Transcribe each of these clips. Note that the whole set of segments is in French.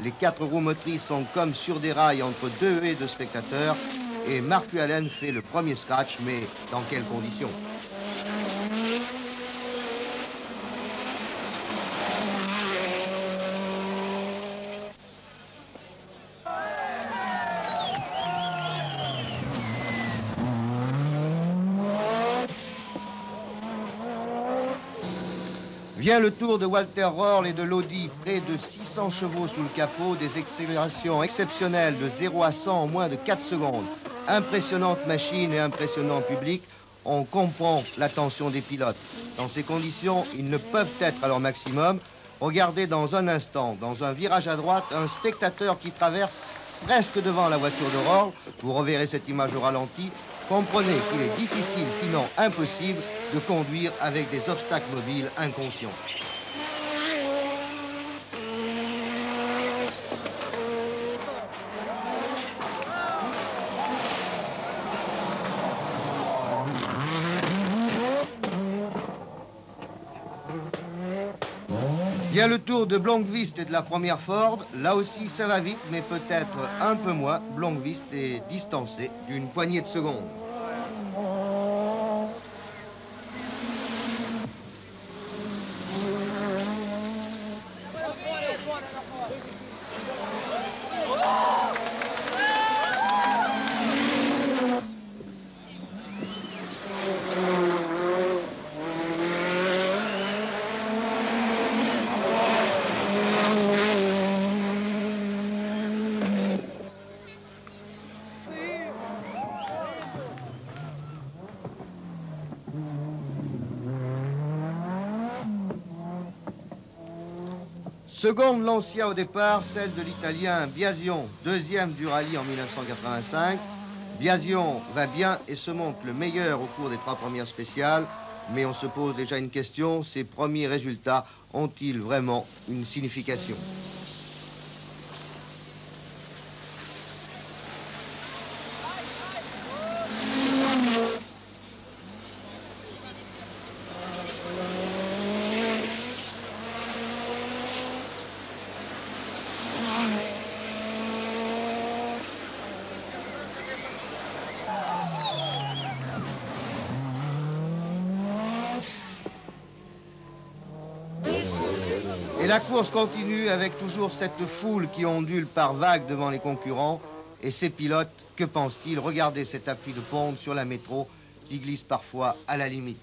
Les 4 roues motrices sont comme sur des rails entre 2 haies de spectateurs. Et Mark Allen fait le premier scratch, mais dans quelles conditions? Vient le tour de Walter Röhrl et de l'Audi, près de 600 chevaux sous le capot, des accélérations exceptionnelles de 0 à 100 en moins de 4 secondes. Impressionnante machine et impressionnant public, on comprend l'attention des pilotes. Dans ces conditions, ils ne peuvent être à leur maximum. Regardez dans un instant, dans un virage à droite, un spectateur qui traverse presque devant la voiture de Röhrl. Vous reverrez cette image au ralenti. Comprenez qu'il est difficile, sinon impossible, de conduire avec des obstacles mobiles inconscients. Vient le tour de Blomqvist et de la première Ford. Là aussi, ça va vite, mais peut-être un peu moins. Blomqvist est distancé d'une poignée de secondes. Seconde Lancia au départ, celle de l'Italien Biasion, deuxième du rallye en 1985. Biasion va bien et se montre le meilleur au cours des 3 premières spéciales, mais on se pose déjà une question, ces premiers résultats ont-ils vraiment une signification? Et la course continue avec toujours cette foule qui ondule par vagues devant les concurrents. Et ces pilotes, que pensent-ils? Regardez cet appui de pompe sur la métro qui glisse parfois à la limite.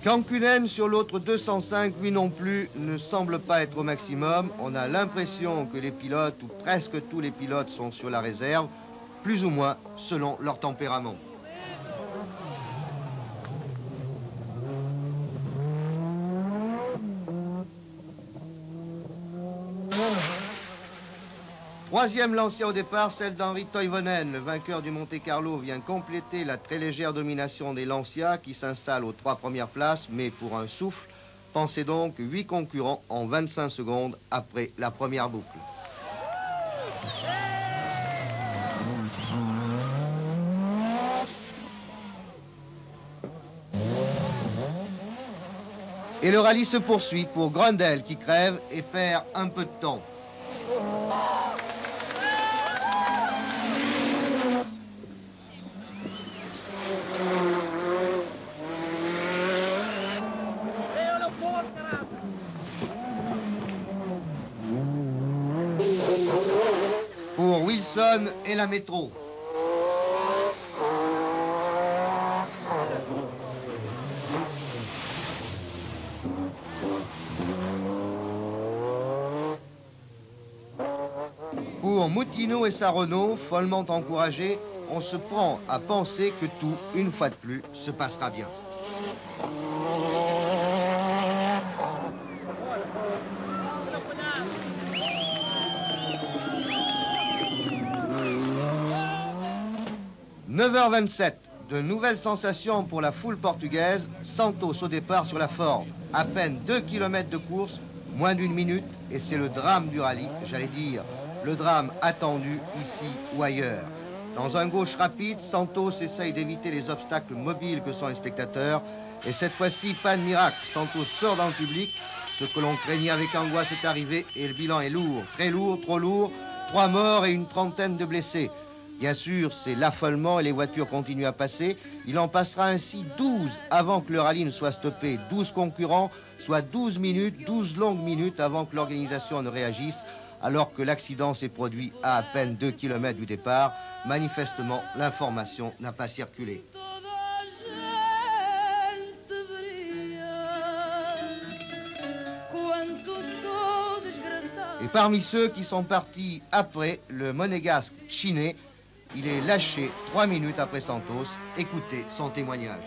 Kankkunen sur l'autre 205, lui non plus, ne semble pas être au maximum. On a l'impression que les pilotes, ou presque tous les pilotes, sont sur la réserve, plus ou moins selon leur tempérament. Troisième Lancia au départ, celle d'Henri Toivonen. Le vainqueur du Monte-Carlo vient compléter la très légère domination des Lancia qui s'installent aux 3 premières places, mais pour un souffle. Pensez donc 8 concurrents en 25 secondes après la première boucle. Et le rallye se poursuit pour Grundel qui crève et perd un peu de temps. Pour Wilson et la métro. Pour Mutino et sa Renault, follement encouragés, on se prend à penser que tout, une fois de plus, se passera bien. 9h27, de nouvelles sensations pour la foule portugaise. Santos au départ sur la Ford. À peine 2 km de course, moins d'une minute, et c'est le drame du rallye, j'allais dire, le drame attendu ici ou ailleurs. Dans un gauche rapide, Santos essaye d'éviter les obstacles mobiles que sont les spectateurs. Et cette fois-ci, pas de miracle. Santos sort dans le public. Ce que l'on craignait avec angoisse est arrivé et le bilan est lourd, très lourd, trop lourd. 3 morts et une trentaine de blessés. Bien sûr, c'est l'affolement et les voitures continuent à passer. Il en passera ainsi 12 avant que le rallye ne soit stoppé. 12 concurrents, soit 12 minutes, 12 longues minutes avant que l'organisation ne réagisse, alors que l'accident s'est produit à peine 2 km du départ. Manifestement, l'information n'a pas circulé. Et parmi ceux qui sont partis après, le monégasque Chiné, il est lâché 3 minutes après Santos. Écoutez son témoignage.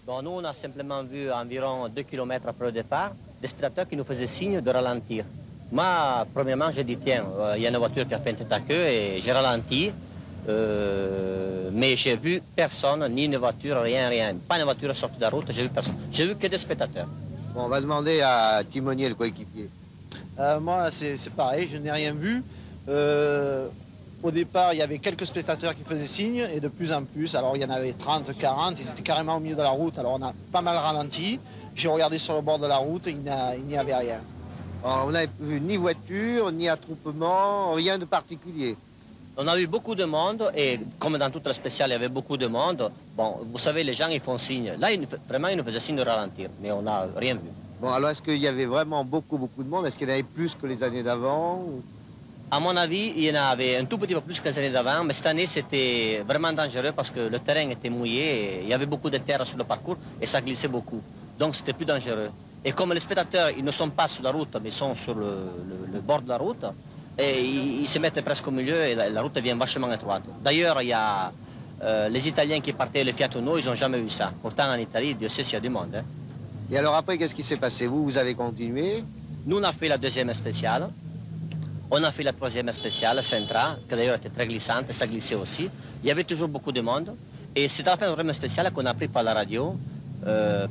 Bon, nous, on a simplement vu environ 2 km après le départ des spectateurs qui nous faisaient signe de ralentir. Moi, premièrement, j'ai dit, tiens, il y a une voiture qui a fait une tête à queue et j'ai ralenti. Mais j'ai vu personne, ni une voiture, rien. Pas une voiture sortie de la route, j'ai vu personne. J'ai vu que des spectateurs. Bon, on va demander à Timonier, le coéquipier. Moi, c'est pareil, je n'ai rien vu. Au départ, il y avait quelques spectateurs qui faisaient signe, et de plus en plus, alors il y en avait 30, 40, ils étaient carrément au milieu de la route, alors on a pas mal ralenti. J'ai regardé sur le bord de la route, il n'y avait rien. Alors, on n'a vu ni voiture, ni attroupement, rien de particulier. On a eu beaucoup de monde, et comme dans toute la spéciale, il y avait beaucoup de monde. Bon, vous savez, les gens, ils font signe. Là, vraiment, ils nous faisaient signe de ralentir, mais on n'a rien vu. Bon, alors est-ce qu'il y avait vraiment beaucoup de monde? Est-ce qu'il y en avait plus que les années d'avant ou... À mon avis, il y en avait un tout petit peu plus que les années d'avant, mais cette année, c'était vraiment dangereux parce que le terrain était mouillé, et il y avait beaucoup de terre sur le parcours, et ça glissait beaucoup. Donc, c'était plus dangereux. Et comme les spectateurs, ils ne sont pas sur la route, mais sont sur le bord de la route, et ils se mettent presque au milieu, et la route devient vachement étroite. D'ailleurs, il y a les Italiens qui partaient le Fiat Uno, ils n'ont jamais eu ça. Pourtant, en Italie, Dieu sait s'il y a du monde. Hein. Et alors après, qu'est-ce qui s'est passé? Vous avez continué? Nous, on a fait la deuxième spéciale. On a fait la troisième spéciale, Centra, qui d'ailleurs était très glissante, et ça glissait aussi. Il y avait toujours beaucoup de monde. Et c'est à la fin de la troisième spéciale qu'on a appris par la radio,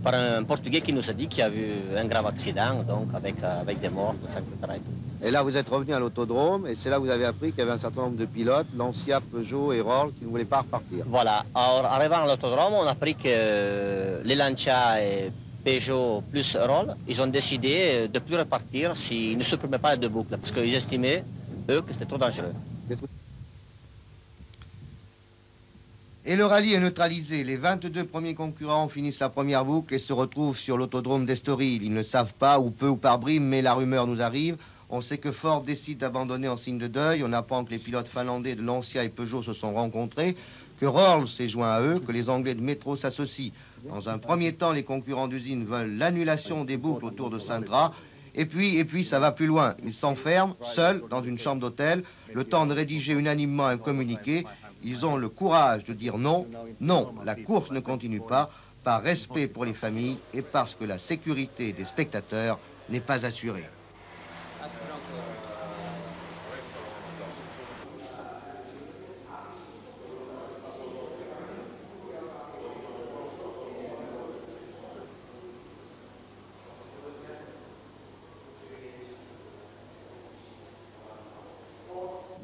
par un Portugais qui nous a dit qu'il y a eu un grave accident, donc avec des morts, tout ça, etc. Et là, vous êtes revenu à l'autodrome, et c'est là que vous avez appris qu'il y avait un certain nombre de pilotes, Lancia, Peugeot et Roll, qui ne voulaient pas repartir. Voilà. Alors, arrivant à l'autodrome, on a appris que les Lancia et Peugeot plus Roll, ils ont décidé de ne plus repartir s'ils ne supprimaient pas les deux boucles, parce qu'ils estimaient, eux, que c'était trop dangereux. Et le rallye est neutralisé. Les 22 premiers concurrents finissent la première boucle et se retrouvent sur l'autodrome d'Estoril. Ils ne savent pas, ou peu ou par brime, mais la rumeur nous arrive. On sait que Ford décide d'abandonner en signe de deuil. On apprend que les pilotes finlandais de Lancia et Peugeot se sont rencontrés, que Rolls s'est joint à eux, que les Anglais de Metro s'associent. Dans un premier temps, les concurrents d'usine veulent l'annulation des boucles autour de Sintra. Et puis, ça va plus loin. Ils s'enferment, seuls, dans une chambre d'hôtel, le temps de rédiger unanimement un communiqué. Ils ont le courage de dire non, non, la course ne continue pas, par respect pour les familles et parce que la sécurité des spectateurs n'est pas assurée.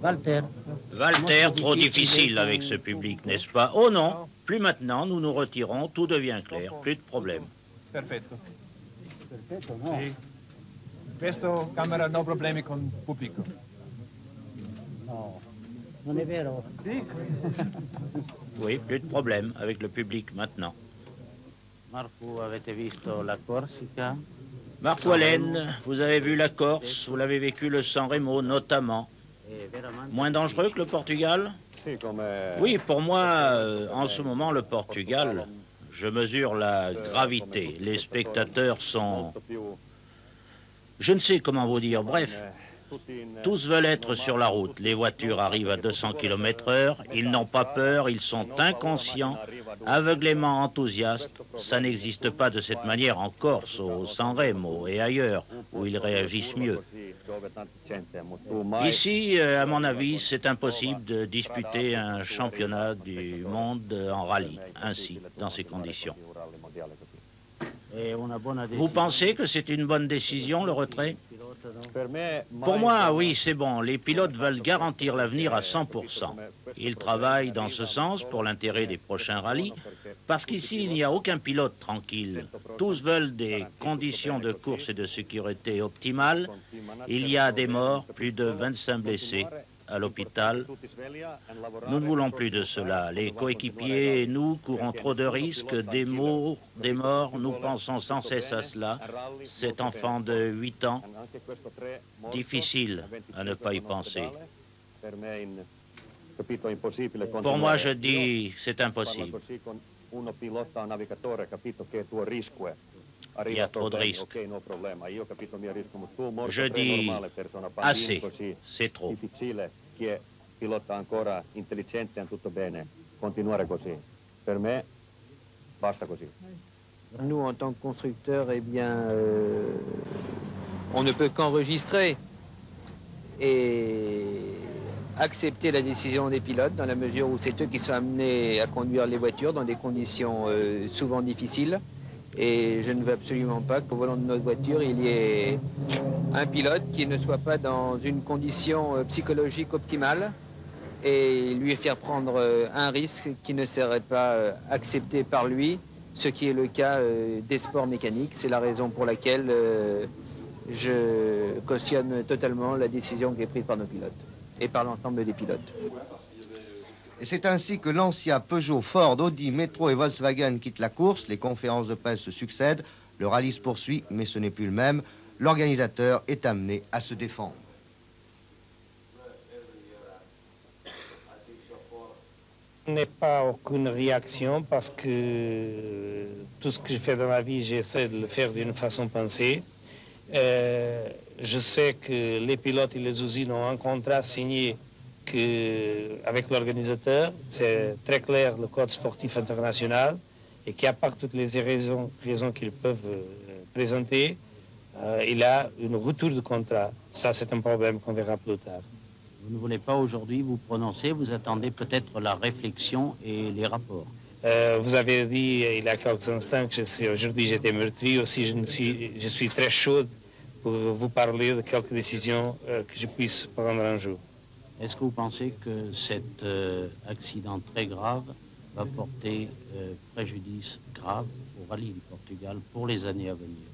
Walter, trop difficile avec ce public, n'est-ce pas? Oh non, plus maintenant, nous nous retirons, tout devient clair, plus de problème. Perfetto. Perfetto, no? Sì. Questo camera no problemi con pubblico. No, non è vero? Sì. Oui, plus de problème avec le public maintenant. Marco, avete visto la Corsica? Marco Allen, vous avez vu la Corse, vous l'avez vécu le San Remo notamment. Moins dangereux que le Portugal? Oui, pour moi, en ce moment, le Portugal, je mesure la gravité. Les spectateurs sont... Je ne sais comment vous dire, bref, tous veulent être sur la route. Les voitures arrivent à 200 km/h, ils n'ont pas peur, ils sont inconscients, aveuglément enthousiastes. Ça n'existe pas de cette manière en Corse, au San Remo et ailleurs, où ils réagissent mieux. Ici, à mon avis, c'est impossible de disputer un championnat du monde en rallye, ainsi, dans ces conditions. Vous pensez que c'est une bonne décision, le retrait? Pour moi, oui, c'est bon. Les pilotes veulent garantir l'avenir à 100%. Ils travaillent dans ce sens pour l'intérêt des prochains rallyes, parce qu'ici, il n'y a aucun pilote tranquille. Tous veulent des conditions de course et de sécurité optimales. Il y a des morts, plus de 25 blessés à l'hôpital. Nous ne voulons plus de cela. Les coéquipiers et nous courons trop de risques, des morts, nous pensons sans cesse à cela. Cet enfant de 8 ans, difficile à ne pas y penser. Pour moi, je dis, c'est impossible. Il y a trop de risques. Je dis assez, c'est trop. Nous, en tant que constructeurs, eh bien, on ne peut qu'enregistrer et accepter la décision des pilotes dans la mesure où c'est eux qui sont amenés à conduire les voitures dans des conditions souvent difficiles. Et je ne veux absolument pas qu'au volant de notre voiture, il y ait un pilote qui ne soit pas dans une condition psychologique optimale et lui faire prendre un risque qui ne serait pas accepté par lui, ce qui est le cas des sports mécaniques. C'est la raison pour laquelle je cautionne totalement la décision qui est prise par nos pilotes et par l'ensemble des pilotes. Et c'est ainsi que Lancia, Peugeot, Ford, Audi, Metro et Volkswagen quittent la course. Les conférences de presse se succèdent. Le rallye se poursuit, mais ce n'est plus le même. L'organisateur est amené à se défendre. Je n'ai pas aucune réaction parce que tout ce que je fais dans la vie, j'essaie de le faire d'une façon pensée. Je sais que les pilotes et les usines ont un contrat signé avec l'organisateur. C'est très clair, le code sportif international, et qu'à part toutes les raisons qu'ils peuvent présenter, il a une rupture de contrat. Ça, c'est un problème qu'on verra plus tard. Vous ne voulez pas aujourd'hui vous prononcer, vous attendez peut-être la réflexion et les rapports. Vous avez dit il y a quelques instants que aujourd'hui j'étais meurtri. Aussi, je suis très chaude pour vous parler de quelques décisions que je puisse prendre un jour. Est-ce que vous pensez que cet accident très grave va porter préjudice grave au rallye du Portugal pour les années à venir?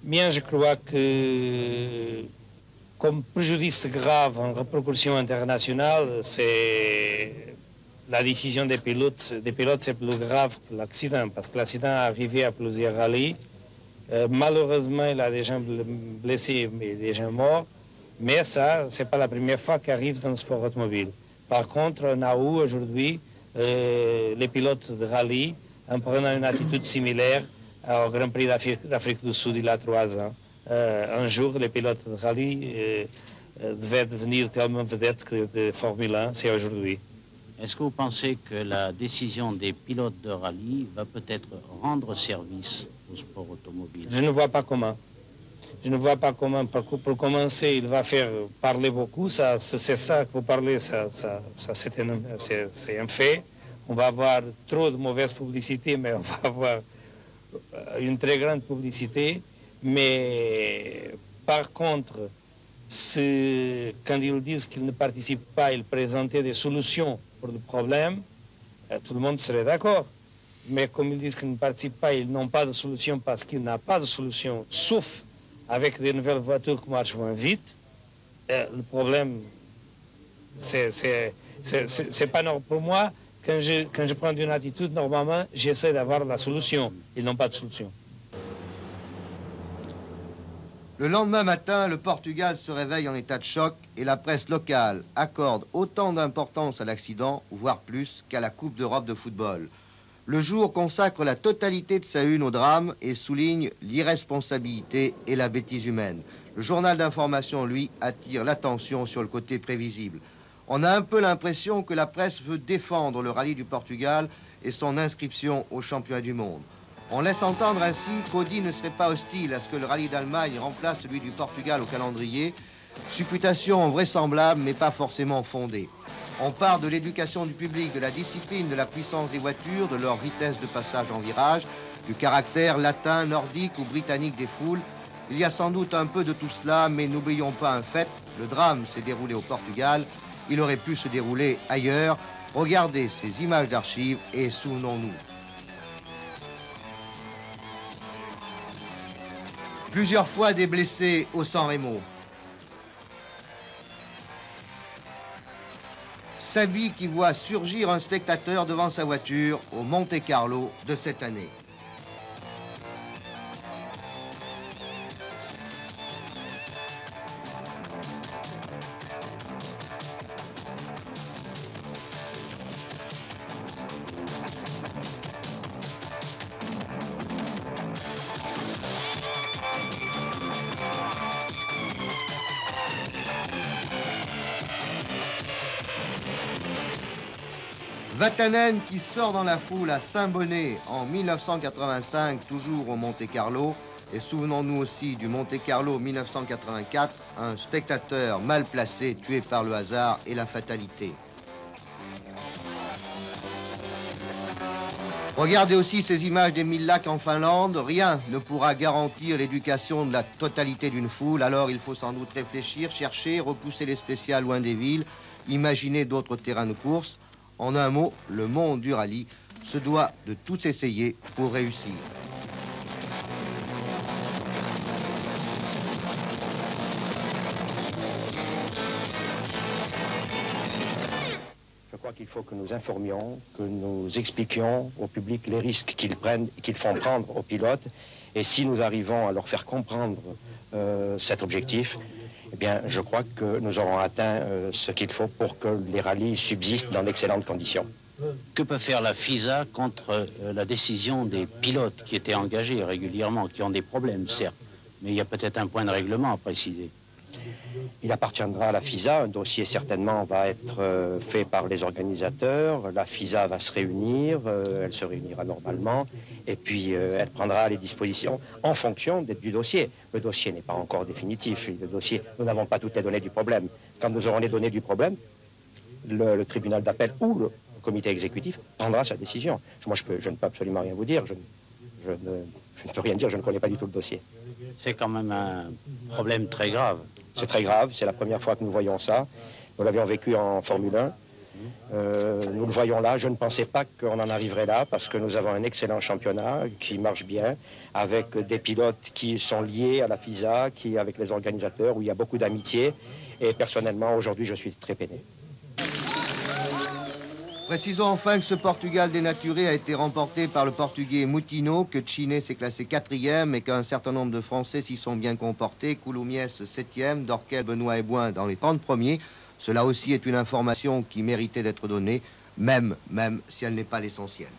Bien, je crois que comme préjudice grave en répercussion internationale, c'est la décision des pilotes. C'est plus grave que l'accident, parce que l'accident est arrivé à plusieurs rallyes. Malheureusement, il y a des gens blessés et des gens morts. Mais ça, ce n'est pas la première fois qu'arrive dans le sport automobile. Par contre, on a eu aujourd'hui les pilotes de rallye en prenant une attitude similaire au Grand Prix d'Afrique du Sud il y a 3 ans. Un jour, les pilotes de rallye devaient devenir tellement vedettes que de Formule 1, c'est aujourd'hui. Est-ce que vous pensez que la décision des pilotes de rallye va peut-être rendre service au sport automobile? Je ne vois pas comment. Je ne vois pas comment. Pour commencer, il va faire parler beaucoup. C'est ça que vous parlez, c'est un fait. On va avoir trop de mauvaise publicité, mais on va avoir une très grande publicité. Mais par contre, quand ils disent qu'ils ne participent pas, ils présentaient des solutions pour le problème, tout le monde serait d'accord. Mais comme ils disent qu'ils ne participent pas, ils n'ont pas de solution parce qu'ils n'ont pas de solution, sauf avec des nouvelles voitures qui marchent moins vite. Le problème, c'est pas normal. Pour moi, quand je prends une attitude, normalement, j'essaie d'avoir la solution. Ils n'ont pas de solution. Le lendemain matin, le Portugal se réveille en état de choc et la presse locale accorde autant d'importance à l'accident, voire plus, qu'à la Coupe d'Europe de football. Le Jour consacre la totalité de sa une au drame et souligne l'irresponsabilité et la bêtise humaine. Le journal d'information, lui, attire l'attention sur le côté prévisible. On a un peu l'impression que la presse veut défendre le rallye du Portugal et son inscription au championnat du monde. On laisse entendre ainsi qu'Audi ne serait pas hostile à ce que le rallye d'Allemagne remplace celui du Portugal au calendrier, supputation vraisemblable mais pas forcément fondée. On part de l'éducation du public, de la discipline, de la puissance des voitures, de leur vitesse de passage en virage, du caractère latin, nordique ou britannique des foules. Il y a sans doute un peu de tout cela, mais n'oublions pas un fait, le drame s'est déroulé au Portugal, il aurait pu se dérouler ailleurs. Regardez ces images d'archives et souvenons-nous. Plusieurs fois des blessés au San Remo. Sabi qui voit surgir un spectateur devant sa voiture au Monte Carlo de cette année. Vatanen qui sort dans la foule à Saint-Bonnet en 1985, toujours au Monte Carlo. Et souvenons-nous aussi du Monte Carlo 1984, un spectateur mal placé, tué par le hasard et la fatalité. Regardez aussi ces images des 1000 lacs en Finlande. Rien ne pourra garantir l'éducation de la totalité d'une foule, alors il faut sans doute réfléchir, chercher, repousser les spéciales loin des villes, imaginer d'autres terrains de course. En un mot, le monde du rallye se doit de tout essayer pour réussir. Je crois qu'il faut que nous informions, que nous expliquions au public les risques qu'ils prennent et qu'ils font prendre aux pilotes. Et si nous arrivons à leur faire comprendre cet objectif, eh bien, je crois que nous aurons atteint ce qu'il faut pour que les rallyes subsistent dans d'excellentes conditions. Que peut faire la FISA contre la décision des pilotes qui étaient engagés régulièrement, qui ont des problèmes, certes, mais il y a peut-être un point de règlement à préciser. Il appartiendra à la FISA, un dossier certainement va être fait par les organisateurs, la FISA va se réunir, elle se réunira normalement, et puis elle prendra les dispositions en fonction du dossier. Le dossier n'est pas encore définitif, le dossier, nous n'avons pas toutes les données du problème. Quand nous aurons les données du problème, le tribunal d'appel ou le comité exécutif prendra sa décision. Moi, je ne peux absolument rien vous dire, je ne peux rien dire, je ne connais pas du tout le dossier. C'est quand même un problème très grave. C'est très grave, c'est la première fois que nous voyons ça. Nous l'avions vécu en Formule 1. Nous le voyons là. Je ne pensais pas qu'on en arriverait là parce que nous avons un excellent championnat qui marche bien avec des pilotes qui sont liés à la FISA, avec les organisateurs, où il y a beaucoup d'amitié. Et personnellement, aujourd'hui, je suis très peiné. Précisons enfin que ce Portugal dénaturé a été remporté par le Portugais Moutinho, que Chiné s'est classé 4e et qu'un certain nombre de Français s'y sont bien comportés. Coulommiers 7e, Dorquel, Benoît et Boin dans les 30 premiers. Cela aussi est une information qui méritait d'être donnée, même si elle n'est pas l'essentiel.